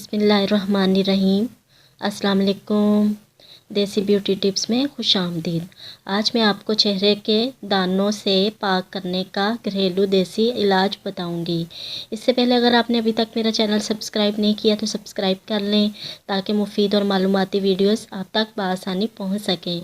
बिस्मिल्लाहिर्रहमानिर्रहीम। अस्सलाम वालेकुम। देसी ब्यूटी टिप्स में खुशामदीद। आज मैं आपको चेहरे के दानों से पाक करने का घरेलू देसी इलाज बताऊंगी। इससे पहले अगर आपने अभी तक मेरा चैनल सब्सक्राइब नहीं किया तो सब्सक्राइब कर लें ताकि मुफीद और मालूमाती वीडियोस आप तक बआसानी पहुंच सकें।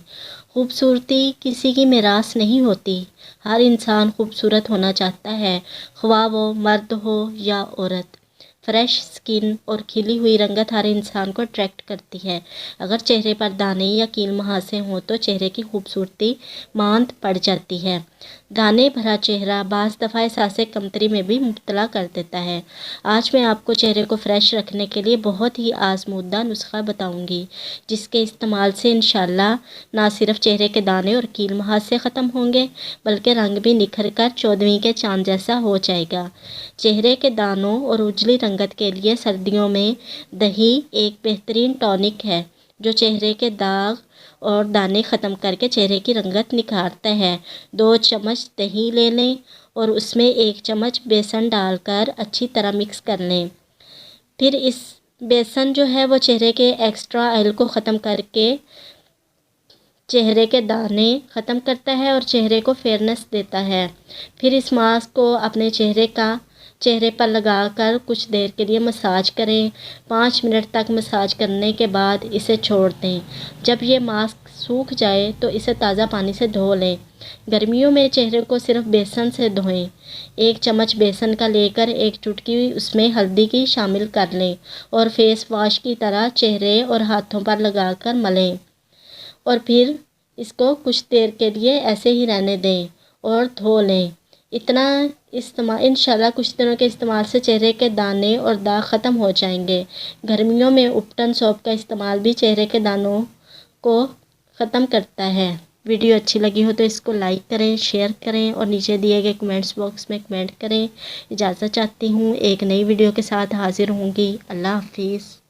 खूबसूरती किसी की मिरास नहीं होती। हर इंसान खूबसूरत होना चाहता है, ख्वाह वो मर्द हो या औरत। फ्रेश स्किन और खिली हुई रंगत हर इंसान को अट्रैक्ट करती है। अगर चेहरे पर दाने या कील मुहासे हों तो चेहरे की खूबसूरती मांद पड़ जाती है। दाने भरा चेहरा बाज़ दफ़ा एहसासे कमतरी में भी मुब्तला कर देता है। आज मैं आपको चेहरे को फ्रेश रखने के लिए बहुत ही आजमूदा नुस्खा बताऊंगी, जिसके इस्तेमाल से इंशाल्लाह ना सिर्फ चेहरे के दाने और कील मुहासे ख़त्म होंगे बल्कि रंग भी निखर कर चौदहवीं के चांद जैसा हो जाएगा। चेहरे के दानों और उजली रंगत के लिए सर्दियों में दही एक बेहतरीन टॉनिक है, जो चेहरे के दाग और दाने ख़त्म करके चेहरे की रंगत निखारता है। 2 चम्मच दही ले लें और उसमें 1 चम्मच बेसन डालकर अच्छी तरह मिक्स कर लें। फिर इस बेसन जो है वो चेहरे के एक्स्ट्रा ऑयल को ख़त्म करके चेहरे के दाने ख़त्म करता है और चेहरे को फेयरनेस देता है। फिर इस मास्क को अपने चेहरे पर लगाकर कुछ देर के लिए मसाज करें। 5 मिनट तक मसाज करने के बाद इसे छोड़ दें। जब ये मास्क सूख जाए तो इसे ताज़ा पानी से धो लें। गर्मियों में चेहरे को सिर्फ बेसन से धोएं। 1 चम्मच बेसन का लेकर 1 चुटकी उसमें हल्दी की शामिल कर लें और फेस वॉश की तरह चेहरे और हाथों पर लगाकर मलें और फिर इसको कुछ देर के लिए ऐसे ही रहने दें और धो लें। इतना इंशाल्लाह कुछ दिनों के इस्तेमाल से चेहरे के दाने और दाग ख़त्म हो जाएंगे। गर्मियों में उपटन सोप का इस्तेमाल भी चेहरे के दानों को ख़त्म करता है। वीडियो अच्छी लगी हो तो इसको लाइक करें, शेयर करें और नीचे दिए गए कमेंट्स बॉक्स में कमेंट करें। इजाज़त चाहती हूँ, एक नई वीडियो के साथ हाजिर होंगी। अल्लाह हाफिज़।